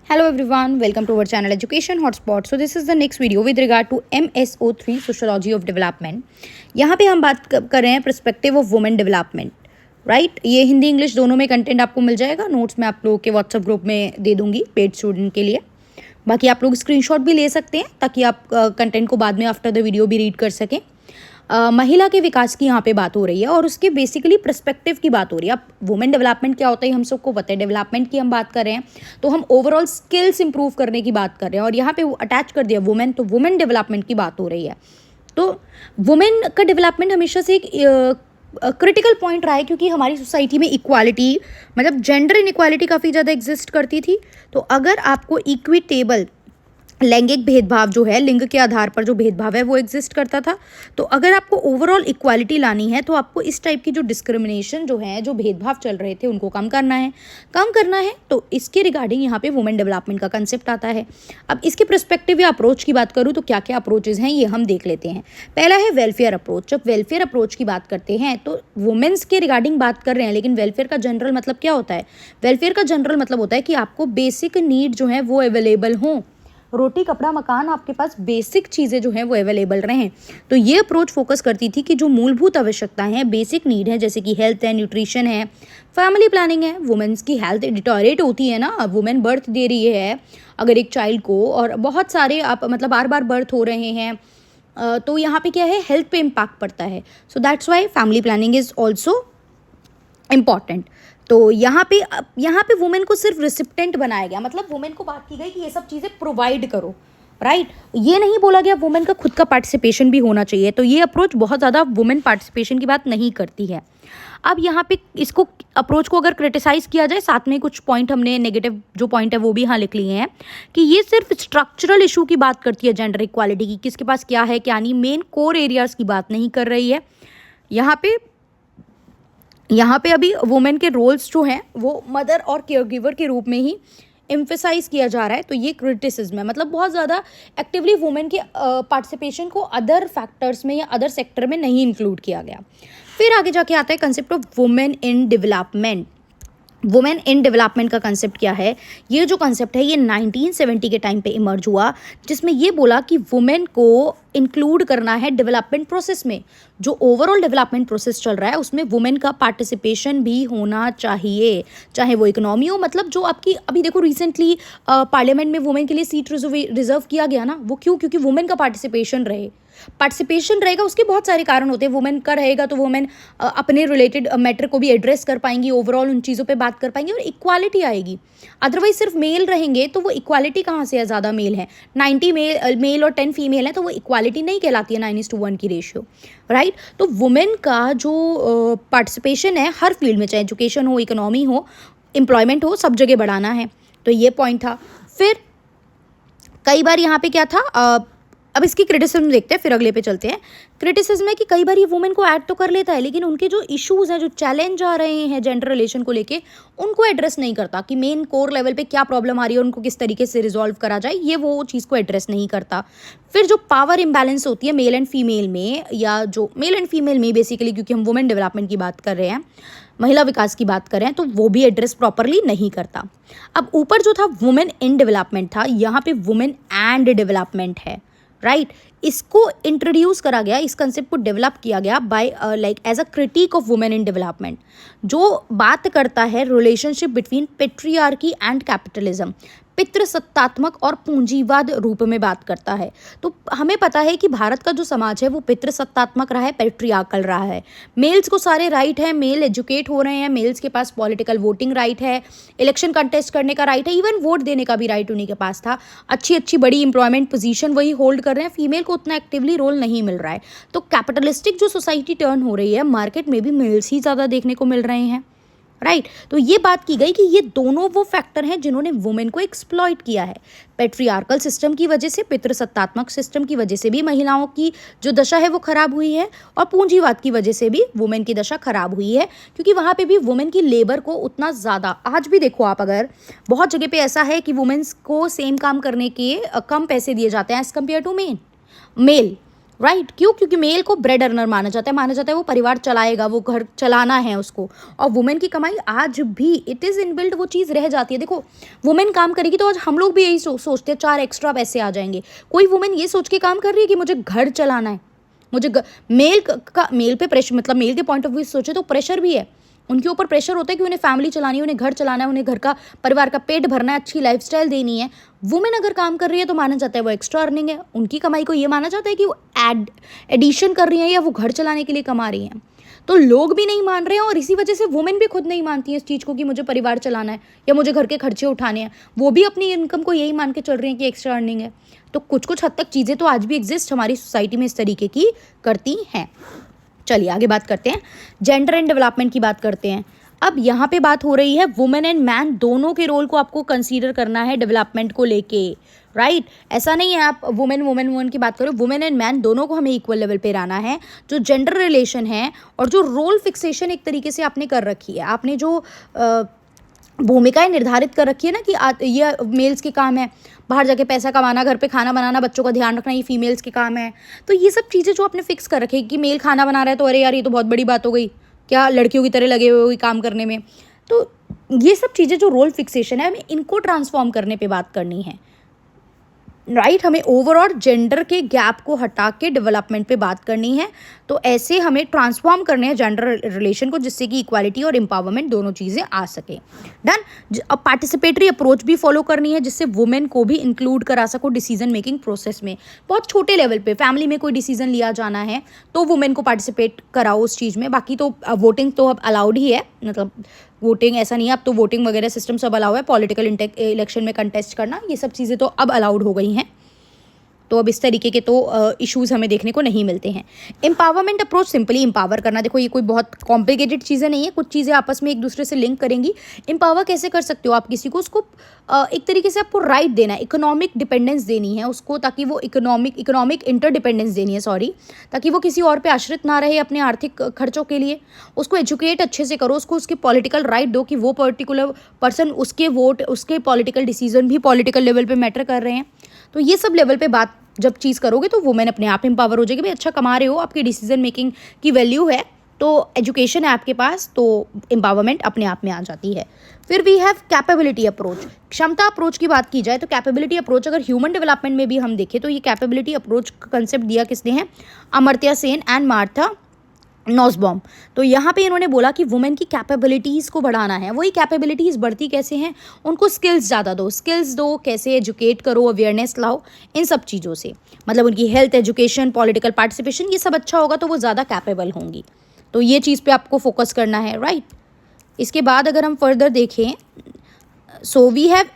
Hello everyone, welcome to our channel Education Hotspot. So this is the next video with regard to MSO3 Sociology of Development. यहाँ पे हम बात कर रहे हैं perspective of women development, right. ये Hindi English दोनों में कंटेंट आपको मिल जाएगा। नोट्स मैं आप लोगों के व्हाट्सएप ग्रुप में दे दूंगी पेड स्टूडेंट के लिए। बाकी आप लोग स्क्रीनशॉट भी ले सकते हैं ताकि आप कंटेंट को बाद में आफ्टर द वीडियो भी रीड कर सकें। महिला के विकास की यहाँ पे बात हो रही है और उसके बेसिकली पर्सपेक्टिव की बात हो रही है। अब वुमेन डेवलपमेंट क्या होता है हम सबको पता है। डेवलपमेंट की हम बात कर रहे हैं तो हम ओवरऑल स्किल्स इंप्रूव करने की बात कर रहे हैं और यहाँ पे अटैच कर दिया वुमेन, तो वुमेन डेवलपमेंट की बात हो रही है। तो वुमेन का डेवलपमेंट हमेशा से एक क्रिटिकल पॉइंट रहा है क्योंकि हमारी सोसाइटी में इक्वालिटी मतलब जेंडर इनइक्वालिटी काफ़ी ज़्यादा एग्जिस्ट करती थी। तो अगर आपको इक्विटेबल लैंगिक भेदभाव जो है, लिंग के आधार पर जो भेदभाव है वो एग्जिस्ट करता था। तो अगर आपको ओवरऑल इक्वालिटी लानी है तो आपको इस टाइप की जो डिस्क्रिमिनेशन जो है, जो भेदभाव चल रहे थे उनको कम करना है। तो इसके रिगार्डिंग यहाँ पे वुमेन डेवलपमेंट का कंसेप्ट आता है। अब इसके पर्सपेक्टिव या अप्रोच की बात करूँ तो क्या क्या अप्रोचेज हैं ये हम देख लेते हैं। पहला है वेलफेयर अप्रोच। जब वेलफेयर अप्रोच की बात करते हैं तो वुमेन्स के रिगार्डिंग बात कर रहे हैं, लेकिन वेलफेयर का जनरल मतलब क्या होता है? वेलफेयर का जनरल मतलब होता है कि आपको बेसिक नीड जो है वो अवेलेबल हों, रोटी कपड़ा मकान, आपके पास बेसिक चीज़ें जो हैं वो अवेलेबल रहें। तो ये अप्रोच फोकस करती थी कि जो मूलभूत आवश्यकताएं हैं, बेसिक नीड है, जैसे कि हेल्थ है, न्यूट्रिशन है, फैमिली प्लानिंग है। वुमेन्स की हेल्थ डिटोरेट होती है ना, वुमेन बर्थ दे रही है अगर एक चाइल्ड को, और बहुत सारे आप मतलब बार बार बर्थ हो रहे हैं, तो यहाँ पे क्या है, हेल्थ पे इम्पैक्ट पड़ता है। So that's why family planning is also important. तो यहाँ पे वुमेन को सिर्फ रिसिप्टेंट बनाया गया, मतलब वुमेन को बात की गई कि ये सब चीज़ें प्रोवाइड करो, राइट। ये नहीं बोला गया वुमेन का खुद का पार्टिसिपेशन भी होना चाहिए। तो ये अप्रोच बहुत ज़्यादा वुमेन पार्टिसिपेशन की बात नहीं करती है। अब यहाँ पे इसको अप्रोच को अगर क्रिटिसाइज़ किया जाए, साथ में कुछ पॉइंट हमने नेगेटिव जो पॉइंट है वो भी यहाँ लिख लिए हैं कि ये सिर्फ स्ट्रक्चरल इशू की बात करती है, जेंडर इक्वालिटी की, किसके पास क्या है क्या नहीं, मेन कोर एरियाज़ की बात नहीं कर रही है। यहाँ पे अभी वुमेन के रोल्स जो हैं वो मदर और केयरगिवर के रूप में ही एम्फेसाइज किया जा रहा है। तो ये क्रिटिसिज्म है, मतलब बहुत ज़्यादा एक्टिवली वुमेन के पार्टिसिपेशन को अदर फैक्टर्स में या अदर सेक्टर में नहीं इंक्लूड किया गया। फिर आगे जाके आता है concept of women in development. Women in development का कंसेप्ट क्या है? ये जो कंसेप्ट है ये 1970 के टाइम पे इमर्ज हुआ, जिसमें ये बोला कि वुमेन को इंक्लूड करना है डेवलपमेंट प्रोसेस में। जो ओवरऑल डेवलपमेंट प्रोसेस चल रहा है उसमें वुमेन का पार्टिसिपेशन भी होना चाहिए, चाहे वो इकोनॉमी हो। मतलब जो आपकी अभी देखो रिसेंटली पार्लियामेंट में वुमेन के लिए सीट रिजर्व किया गया ना, वो क्यों? क्योंकि वुमेन का पार्टिसिपेशन रहेगा। उसके बहुत सारे कारण होते हैं। वुमेन का रहेगा तो वुमेन अपने रिलेटेड मैटर को भी एड्रेस कर पाएंगी, ओवरऑल उन चीज़ों पे बात कर पाएंगी और इक्वालिटी आएगी। अदरवाइज सिर्फ मेल रहेंगे तो वो इक्वालिटी कहाँ से है? ज़्यादा मेल है, 90 मेल और 10 फीमेल है, तो वो इक्वालिटी नहीं कहलाती है 9:1 की रेशियो, राइट। तो वुमेन का जो पार्टिसिपेशन है हर फील्ड में, चाहे एजुकेशन हो, इकोनॉमी हो, एम्प्लॉयमेंट हो, सब जगह बढ़ाना है। तो ये पॉइंट था। फिर कई बार यहाँ पे क्या था, अब इसकी क्रिटिसिज्म देखते हैं, फिर अगले पे चलते हैं। क्रिटिसिज्म है कि कई बार ये वुमेन को ऐड तो कर लेता है, लेकिन उनके जो इश्यूज़ हैं, जो चैलेंज आ रहे हैं जेंडर रिलेशन को लेके, उनको एड्रेस नहीं करता कि मेन कोर लेवल पे क्या प्रॉब्लम आ रही है, उनको किस तरीके से रिजॉल्व करा जाए, ये वो चीज़ को एड्रेस नहीं करता। फिर जो पावर इम्बैलेंस होती है मेल एंड फीमेल में, या जो मेल एंड फीमेल में बेसिकली, क्योंकि हम वुमेन डेवलपमेंट की बात कर रहे हैं, महिला विकास की बात कर रहे हैं, तो वो भी एड्रेस प्रॉपरली नहीं करता। अब ऊपर जो था वुमेन इन डेवलपमेंट था, यहाँ पे वुमेन एंड डेवलपमेंट है, राइट। इसको इंट्रोड्यूस करा गया, इस कंसेप्ट को डेवलप किया गया by like as a critic of women in development, जो बात करता है relationship between patriarchy and capitalism, पितृसत्तात्मक और पूंजीवाद रूप में बात करता है। तो हमें पता है कि भारत का जो समाज है वो पितृसत्तात्मक रहा है, पेट्रियार्कल रहा है। मेल्स को सारे राइट है, मेल एजुकेट हो रहे हैं, मेल्स के पास पॉलिटिकल वोटिंग राइट है, इलेक्शन कंटेस्ट करने का राइट है, इवन वोट देने का भी राइट उन्हीं के पास था। अच्छी बड़ी इंप्लॉयमेंट पोजीशन वही होल्ड कर रहे हैं, फीमेल को उतना एक्टिवली रोल नहीं मिल रहा है। तो कैपिटलिस्टिक जो सोसाइटी टर्न हो रही है, मार्केट में भी मेल्स ही ज़्यादा देखने को मिल रहे हैं, राइट। तो ये बात की गई कि ये दोनों वो फैक्टर हैं जिन्होंने वुमेन को एक्सप्लॉइट किया है। पेट्रियार्कल सिस्टम की वजह से, पितृसत्तात्मक सिस्टम की वजह से भी महिलाओं की जो दशा है वो खराब हुई है, और पूंजीवाद की वजह से भी वुमेन की दशा खराब हुई है, क्योंकि वहाँ पे भी वुमेन की लेबर को उतना ज़्यादा, आज भी देखो आप, अगर बहुत जगह पे ऐसा है कि वुमेन्स को सेम काम करने के कम पैसे दिए जाते हैं as compared to male, right क्यों? क्योंकि मेल को ब्रेड अर्नर माना जाता है वो परिवार चलाएगा, वो घर चलाना है उसको। और वुमेन की कमाई आज भी इट इज़ इनबिल्ट, वो चीज़ रह जाती है। देखो वुमेन काम करेगी तो आज हम लोग भी यही सोचते हैं 4 एक्स्ट्रा पैसे आ जाएंगे। कोई वुमेन ये सोच के काम कर रही है कि मुझे घर चलाना है, मुझे मेल पे प्रेशर, मतलब मेल के पॉइंट ऑफ व्यू से सोचे तो प्रेशर भी है, उनके ऊपर प्रेशर होता है कि उन्हें फैमिली चलानी है, उन्हें घर चलाना है, उन्हें घर का परिवार का पेट भरना है, अच्छी लाइफस्टाइल देनी है। वुमेन अगर काम कर रही है तो माना जाता है वो एक्स्ट्रा अर्निंग है, उनकी कमाई को ये माना जाता है कि वो एडिशन कर रही हैं या वो घर चलाने के लिए कमा रही हैं। तो लोग भी नहीं मान रहे हैं और इसी वजह से वुमेन भी खुद नहीं मानती है इस चीज़ को कि मुझे परिवार चलाना है या मुझे घर के खर्चे उठाने हैं। वो भी अपनी इनकम को यही मान के चल रही हैं कि एक्स्ट्रा अर्निंग है। तो कुछ कुछ हद तक चीज़ें तो आज भी एग्जिस्ट हमारी सोसाइटी में इस तरीके की करती हैं। चलिए आगे बात करते हैं, जेंडर एंड डेवलपमेंट की बात करते हैं। अब यहाँ पे बात हो रही है वुमेन एंड मैन दोनों के रोल को आपको कंसीडर करना है डेवलपमेंट को लेके, राइट। ऐसा नहीं है आप वुमेन वुमेन वुमेन की बात करो, वुमेन एंड मैन दोनों को हमें इक्वल लेवल पे रहना है। जो जेंडर रिलेशन है और जो रोल फिक्सेशन एक तरीके से आपने कर रखी है, आपने जो भूमिकाएं निर्धारित कर रखी है ना कि ये मेल्स के काम है, बाहर जाके पैसा कमाना, घर पे खाना बनाना, बच्चों का ध्यान रखना, ये फीमेल्स के काम है। तो ये सब चीज़ें जो आपने फिक्स कर रखी है कि मेल खाना बना रहा है तो अरे यार ये तो बहुत बड़ी बात हो गई, क्या लड़कियों की तरह लगे हुए काम करने में। तो ये सब चीज़ें जो रोल फिक्सेशन है, हमें इनको ट्रांसफॉर्म करने पे बात करनी है, राइट। हमें ओवरऑल जेंडर के गैप को हटा के डेवलपमेंट पे बात करनी है। तो ऐसे हमें ट्रांसफॉर्म करने हैं जेंडर रिलेशन को, जिससे कि इक्वालिटी और एम्पावरमेंट दोनों चीज़ें आ सके। डन। अब पार्टिसिपेटरी अप्रोच भी फॉलो करनी है, जिससे वुमेन को भी इंक्लूड करा सको डिसीजन मेकिंग प्रोसेस में। बहुत छोटे लेवल पे फैमिली में कोई डिसीजन लिया जाना है तो वुमेन को पार्टिसिपेट कराओ उस चीज़ में। बाकी तो वोटिंग तो अब अलाउड ही है, मतलब वोटिंग ऐसा नहीं है, अब तो वोटिंग वगैरह सिस्टम सब अलाउ है, पॉलिटिकल इलेक्शन में कंटेस्ट करना, ये सब चीज़ें तो अब अलाउड हो गई हैं। तो अब इस तरीके के तो इश्यूज़ हमें देखने को नहीं मिलते हैं। एम्पावरमेंट अप्रोच, सिंपली एम्पावर करना। देखो ये कोई बहुत कॉम्प्लिकेटेड चीज़ें नहीं है, कुछ चीज़ें आपस में एक दूसरे से लिंक करेंगी। एम्पावर कैसे कर सकते हो आप किसी को, उसको एक तरीके से आपको राइट देना है, इकोनॉमिक डिपेंडेंस देनी है उसको, ताकि वो इकोनॉमिक इंटरडिपेंडेंस देनी है, सॉरी, ताकि वो किसी और पे आश्रित ना रहे अपने आर्थिक खर्चों के लिए। उसको एजुकेट अच्छे से करो, उसको उसके पॉलिटिकल राइट दो कि वो पर्टिकुलर पर्सन, उसके वोट, उसके पॉलिटिकल डिसीजन भी पॉलिटिकल लेवल पे मैटर कर रहे हैं। तो ये सब लेवल पे बात जब चीज़ करोगे तो वुमेन अपने आप एम्पावर हो जाएगी। भाई अच्छा कमा रहे हो, आपकी डिसीजन मेकिंग की वैल्यू है, तो एजुकेशन है आपके पास, तो एम्पावरमेंट अपने आप में आ जाती है। फिर वी हैव कैपेबिलिटी अप्रोच। क्षमता अप्रोच की बात की जाए तो कैपेबिलिटी अप्रोच अगर ह्यूमन डेवलपमेंट में भी हम देखें तो ये कैपेबिलिटी अप्रोच का कंसेप्ट दिया किसने है, अमर्त्य सेन एंड मार्था नॉसबॉम। तो यहाँ पे इन्होंने बोला कि वुमेन की कैपेबिलिटीज़ को बढ़ाना है। वही कैपेबिलिटीज़ बढ़ती कैसे हैं, उनको स्किल्स ज़्यादा दो, स्किल्स दो, कैसे एजुकेट करो, अवेयरनेस लाओ, इन सब चीज़ों से, मतलब उनकी हेल्थ, एजुकेशन, पॉलिटिकल पार्टिसिपेशन, ये सब अच्छा होगा तो वो ज़्यादा कैपेबल होंगी। तो ये चीज़ पे आपको फोकस करना है, राइट। इसके बाद अगर हम फर्दर देखें, so we have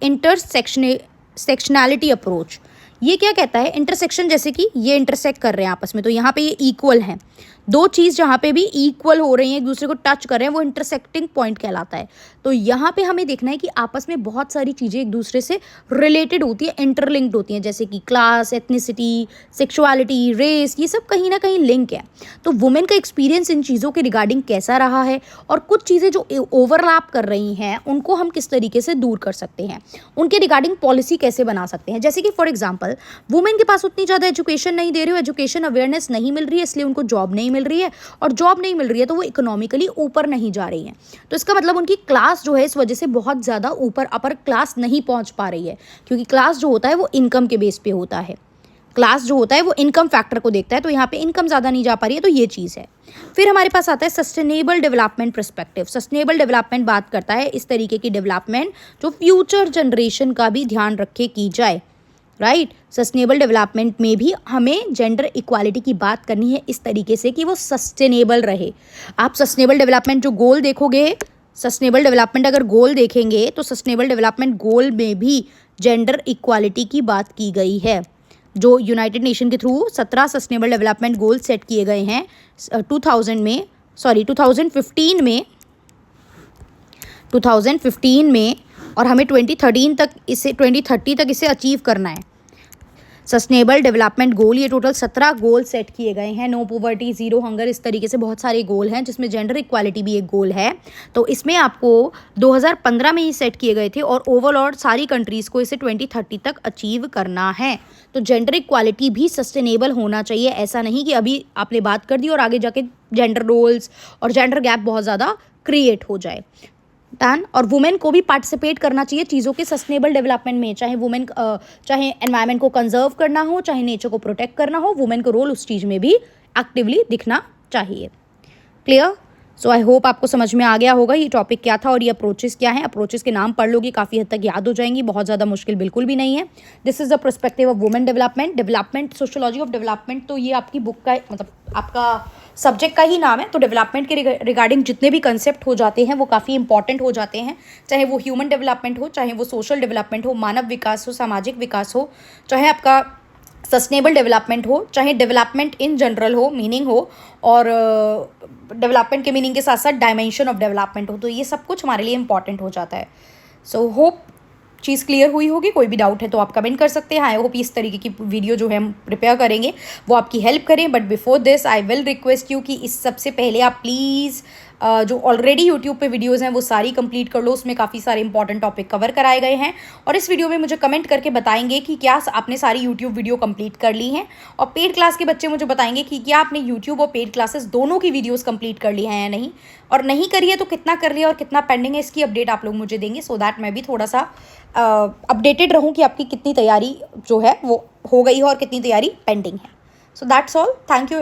intersectionality approach. ये क्या कहता है, इंटरसेक्शन, जैसे कि ये इंटरसेक्ट कर रहे हैं आपस में, तो यहाँ पे ये इक्वल हैं, दो चीज़ जहाँ पे भी इक्वल हो रही हैं, एक दूसरे को टच कर रहे हैं, वो इंटरसेक्टिंग पॉइंट कहलाता है। तो यहाँ पे हमें देखना है कि आपस में बहुत सारी चीज़ें एक दूसरे से रिलेटेड होती है, इंटरलिंक्ड होती हैं, जैसे कि क्लास, एथनिसिटी, सेक्सुअलिटी, रेस, ये सब कहीं ना कहीं लिंक है। तो वुमेन का एक्सपीरियंस इन चीज़ों के रिगार्डिंग कैसा रहा है, और कुछ चीज़ें जो ओवरलैप कर रही हैं उनको हम किस तरीके से दूर कर सकते हैं, उनके रिगार्डिंग पॉलिसी कैसे बना सकते हैं। जैसे कि फॉर एग्जाम्पल वुमेन के पास उतनी ज़्यादा एजुकेशन नहीं दे रही हो, एजुकेशन अवेयरनेस नहीं मिल रही है, इसलिए उनको जॉब नहीं मिल रही है, और जॉब नहीं मिल रही है तो वो इकोनॉमिकली ऊपर नहीं जा रही है। तो इसका मतलब उनकी क्लास जो है इस वजह से बहुत ज़्यादा ऊपर अपर क्लास नहीं पहुंच पा रही है, क्योंकि क्लास जो होता है वो इनकम के बेस पे होता है, क्लास जो होता है वो इनकम फैक्टर को देखता है, तो यहाँ पे इनकम ज़्यादा नहीं जा पा रही है, तो ये चीज़ है। फिर हमारे पास आता है sustainable development perspective. Sustainable development बात करता है इस तरीके की डेवलपमेंट जो फ्यूचर जनरेशन का भी ध्यान रखे की जाए, राइट। सस्टेनेबल डेवलपमेंट में भी हमें जेंडर इक्वालिटी की बात करनी है इस तरीके से कि वो सस्टेनेबल रहे। आप सस्टेनेबल डेवलपमेंट जो गोल देखोगे, सस्टेनेबल डेवलपमेंट अगर गोल देखेंगे तो सस्टेनेबल डेवलपमेंट गोल में भी जेंडर इक्वालिटी की बात की गई है। जो यूनाइटेड नेशन के through 17 sustainable development goal set किए गए हैं 2015 में, और हमें 2030 तक इसे अचीव करना है। सस्टेनेबल डेवलपमेंट गोल, ये टोटल 17 गोल सेट किए गए हैं। नो पॉवर्टी, ज़ीरो हंगर, इस तरीके से बहुत सारे गोल हैं, जिसमें जेंडर इक्वालिटी भी एक गोल है। तो इसमें आपको 2015 में ही सेट किए गए थे और ओवरऑल सारी कंट्रीज़ को इसे 2030 तक अचीव करना है। तो जेंडर इक्वालिटी भी सस्टेनेबल होना चाहिए, ऐसा नहीं कि अभी आपने बात कर दी और आगे जाके जेंडर रोल्स और जेंडर गैप बहुत ज़्यादा क्रिएट हो जाए। डन। और वुमेन को भी पार्टिसिपेट करना चाहिए चीज़ों के सस्टेनेबल डेवलपमेंट में, चाहे एनवायरनमेंट को कंजर्व करना हो, चाहे नेचर को प्रोटेक्ट करना हो, वुमेन को रोल उस चीज़ में भी एक्टिवली दिखना चाहिए। क्लियर? सो आई होप आपको समझ में आ गया होगा ये टॉपिक क्या था और ये अप्रोचेस क्या हैं। अप्रोचेस के नाम पढ़ लोगी, काफ़ी हद तक याद हो जाएंगी, बहुत ज़्यादा मुश्किल बिल्कुल भी नहीं है। This is the perspective of women development, sociology of development. तो ये आपकी बुक का, मतलब आपका सब्जेक्ट का ही नाम है। तो डेवलपमेंट के रिगार्डिंग जितने भी कंसेप्ट हो जाते हैं वो काफ़ी इंपॉर्टेंट हो जाते हैं, चाहे वो ह्यूमन डेवलपमेंट हो, चाहे वो सोशल डेवलपमेंट हो, मानव विकास हो, सामाजिक विकास हो, चाहे आपका सस्टेनेबल डेवलपमेंट हो, चाहे डेवलपमेंट इन जनरल हो, मीनिंग हो, और डेवलपमेंट के मीनिंग के साथ साथ डायमेंशन ऑफ डेवलपमेंट हो। तो ये सब कुछ हमारे लिए इंपॉर्टेंट हो जाता है। सो होप चीज़ क्लियर हुई होगी। कोई भी डाउट है तो आप कमेंट कर सकते हैं। आई होप इस तरीके की वीडियो जो है हम प्रिपेयर करेंगे वो आपकी हेल्प करें। But before this I will request you कि इस सबसे पहले आप प्लीज़ जो ऑलरेडी यूट्यूब पे वीडियोज़ हैं वो सारी कंप्लीट कर लो। उसमें काफ़ी सारे इंपॉर्टेंट टॉपिक कवर कराए गए हैं और इस वीडियो में मुझे कमेंट करके बताएंगे कि क्या आपने सारी यूट्यूब वीडियो कंप्लीट कर ली हैं। और पेड क्लास के बच्चे मुझे बताएंगे कि क्या आपने यूट्यूब और पेड क्लासेस दोनों की वीडियोज़ कंप्लीट कर ली हैं या नहीं, और नहीं करी है तो कितना कर लिया और कितना पेंडिंग है, इसकी अपडेट आप लोग मुझे देंगे, सो दैट मैं भी थोड़ा सा अपडेटेड रहूँ कि आपकी कितनी तैयारी जो है वो हो गई है और कितनी तैयारी पेंडिंग है। So that's all. Thank you.